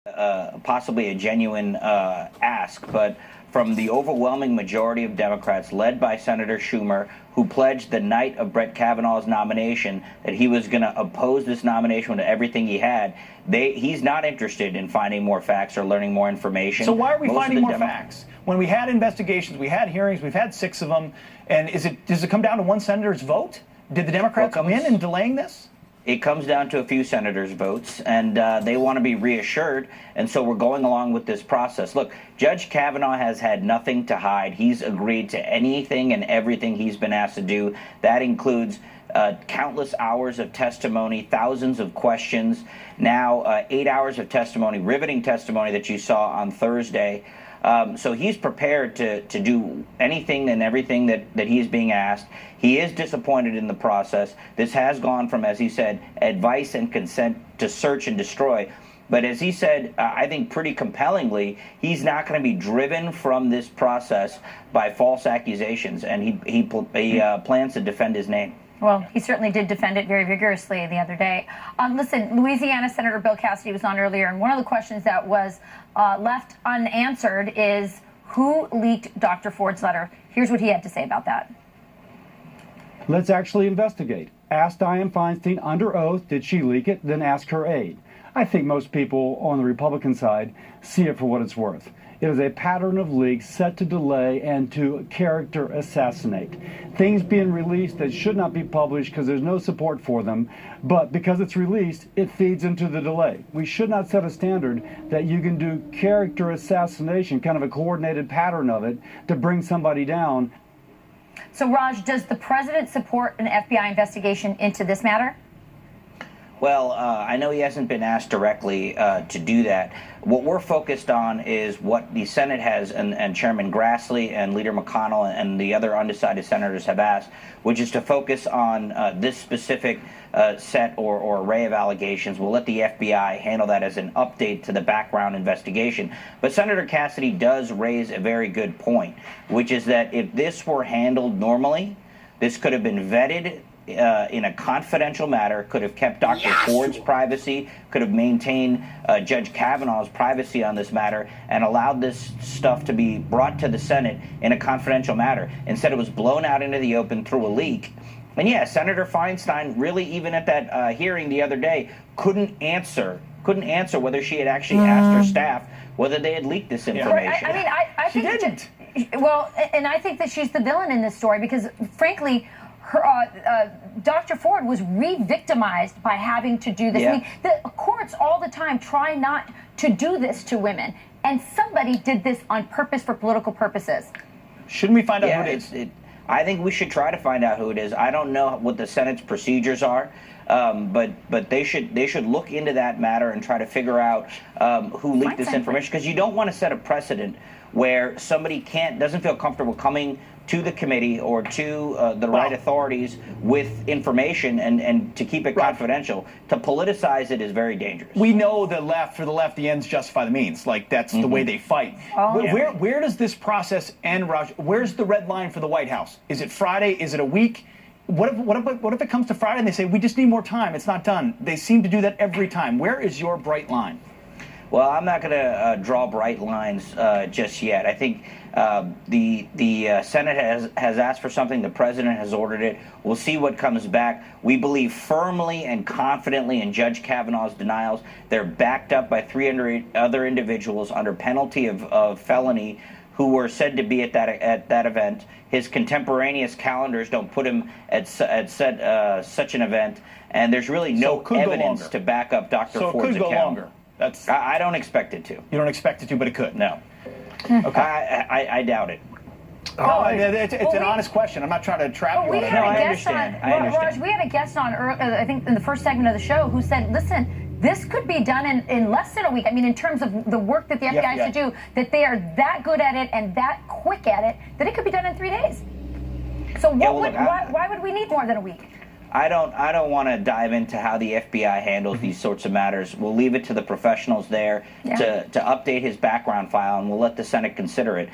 possibly a genuine ask, but from the overwhelming majority of Democrats, led by Senator Schumer, who pledged the night of Brett Kavanaugh's nomination that he was going to oppose this nomination with everything he had. He's not interested in finding more facts or learning more information. So why are we finding more facts? When we had investigations, we had hearings, we've had 6 of them, and does it come down to one senator's vote? Did the Democrats win in delaying this? It comes down to a few senators' votes, and they want to be reassured, and so we're going along with this process. Look, Judge Kavanaugh has had nothing to hide. He's agreed to anything and everything he's been asked to do. That includes countless hours of testimony, thousands of questions, now 8 hours of testimony, riveting testimony that you saw on Thursday. So he's prepared to do anything and everything that he's being asked. He is disappointed in the process. This has gone from, as he said, advice and consent to search and destroy. But as he said, I think pretty compellingly, he's not going to be driven from this process by false accusations, and he plans to defend his name. Well, he certainly did defend it very vigorously the other day. Listen, Louisiana Senator Bill Cassidy was on earlier, and one of the questions that was left unanswered is who leaked Dr. Ford's letter. Here's what he had to say about that. Let's actually investigate. Ask Dianne Feinstein under oath, did she leak it? Then ask her aide. I think most people on the Republican side see it for what it's worth. It is a pattern of leaks set to delay and to character assassinate. Things being released that should not be published because there's no support for them, but because it's released, it feeds into the delay. We should not set a standard that you can do character assassination, kind of a coordinated pattern of it, to bring somebody down. So, Raj, does the president support an FBI investigation into this matter? Well, I know he hasn't been asked directly to do that. What we're focused on is what the Senate has and Chairman Grassley and Leader McConnell and the other undecided senators have asked, which is to focus on this specific set or array of allegations. We'll let the FBI handle that as an update to the background investigation. But Senator Cassidy does raise a very good point, which is that if this were handled normally, this could have been vetted in a confidential matter, could have kept Dr. Ford's privacy, could have maintained Judge Kavanaugh's privacy on this matter, and allowed this stuff to be brought to the Senate in a confidential matter. Instead, it was blown out into the open through a leak. And yeah, Senator Feinstein really, even at that hearing the other day, couldn't answer whether she had actually asked her staff whether they had leaked this information. I mean, I think she didn't. Well, and I think that she's the villain in this story because, frankly, Dr. Ford was re-victimized by having to do this. Yeah. I mean, the courts all the time try not to do this to women, and somebody did this on purpose for political purposes. Shouldn't we find out who it is? I think we should try to find out who it is. I don't know what the Senate's procedures are, but they should look into that matter and try to figure out who leaked this information, because you don't want to set a precedent where somebody doesn't feel comfortable coming to the committee or to the right authorities with information and to keep it confidential. To politicize it is very dangerous. We know the left, the ends justify the means. Like, that's the way they fight. Where does this process end, Raj? Where's the red line for the White House? Is it Friday? Is it a week? What if it comes to Friday and they say, we just need more time, it's not done? They seem to do that every time. Where is your bright line? Well, I'm not going to draw bright lines just yet. I think the Senate has asked for something. The president has ordered it. We'll see what comes back. We believe firmly and confidently in Judge Kavanaugh's denials. They're backed up by 300 other individuals under penalty of felony who were said to be at that event. His contemporaneous calendars don't put him at such an event, and there's really no evidence to back up Dr. Ford's account. So it could go longer. I don't expect it to. You don't expect it to, but it could. No. Okay. I doubt it. It's an honest question. I'm not trying to trap you. I understand. Raj, we had a guest on, I think, in the first segment of the show who said, listen, this could be done in less than a week. I mean, in terms of the work that the FBI has to do, that they are that good at it and that quick at it, that it could be done in 3 days. So why would we need more than a week? I don't want to dive into how the FBI handles these sorts of matters. We'll leave it to the professionals there to update his background file, and we'll let the Senate consider it.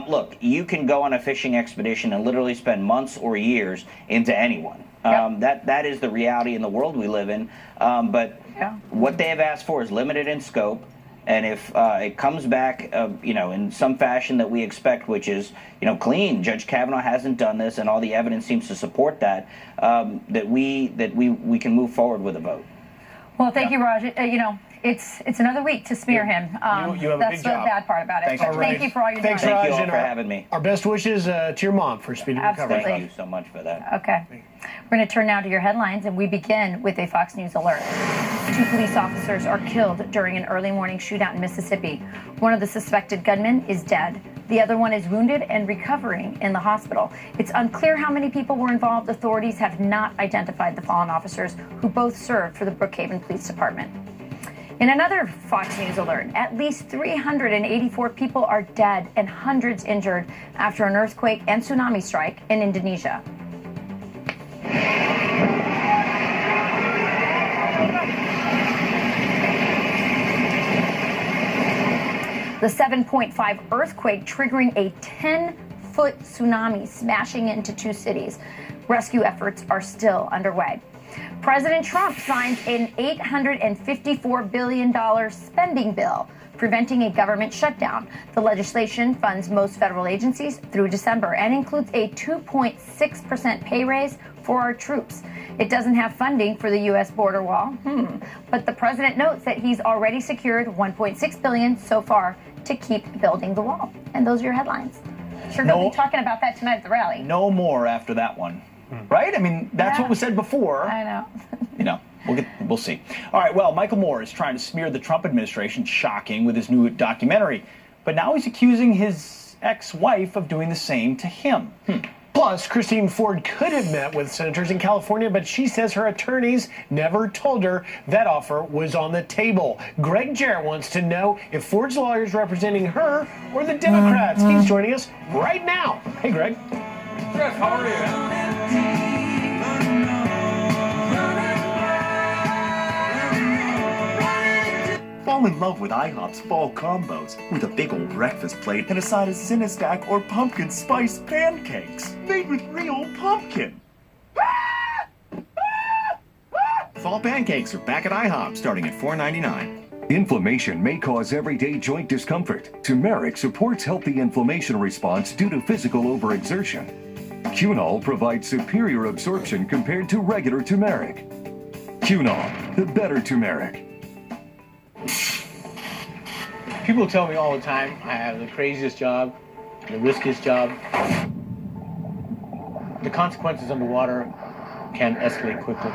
Look, you can go on a fishing expedition and literally spend months or years into anyone. That is the reality in the world we live in. But what they have asked for is limited in scope. And if it comes back, in some fashion that we expect, which is, clean, Judge Kavanagh hasn't done this, and all the evidence seems to support that, that we can move forward with a vote. Well, thank you, Raj. It's another week to smear him. You have a That's big job. the bad part about it. Thanks, Thank you for all you're doing. Thank you all Raj, for having me. Our best wishes to your mom for speedy recovery. Absolutely. Thank you so much for that. Okay. We're going to turn now to your headlines, and we begin with a Fox News alert. 2 police officers are killed during an early morning shootout in Mississippi. One of the suspected gunmen is dead. The other one is wounded and recovering in the hospital. It's unclear how many people were involved. Authorities have not identified the fallen officers, who both served for the Brookhaven Police Department. In another Fox News alert, at least 384 people are dead and hundreds injured after an earthquake and tsunami strike in Indonesia. The 7.5 earthquake triggering a 10-foot tsunami smashing into 2 cities. Rescue efforts are still underway. President Trump signs an $854 billion spending bill, preventing a government shutdown. The legislation funds most federal agencies through December and includes a 2.6% pay raise for our troops. It doesn't have funding for the U.S. border wall, but the president notes that he's already secured $1.6 billion so far to keep building the wall. And those are your headlines. Sure, we'll be talking about that tonight at the rally. No more after that one. Right? I mean, that's what was said before. I know. We'll see. All right, well, Michael Moore is trying to smear the Trump administration, shocking, with his new documentary. But now he's accusing his ex-wife of doing the same to him. Plus, Christine Ford could have met with senators in California, but she says her attorneys never told her that offer was on the table. Greg Jarrett wants to know if Ford's lawyer is representing her or the Democrats. He's joining us right now. Hey, Greg. Chris, how are you? Fall in love with IHOP's fall combos with a big old breakfast plate and a side of Cinestack or pumpkin spice pancakes made with real pumpkin. Fall pancakes are back at IHOP starting at $4.99. Inflammation may cause everyday joint discomfort. Turmeric supports healthy inflammation response due to physical overexertion. Cunol provides superior absorption compared to regular turmeric. Cunol, the better turmeric. People tell me all the time I have the craziest job, the riskiest job. The consequences underwater can escalate quickly.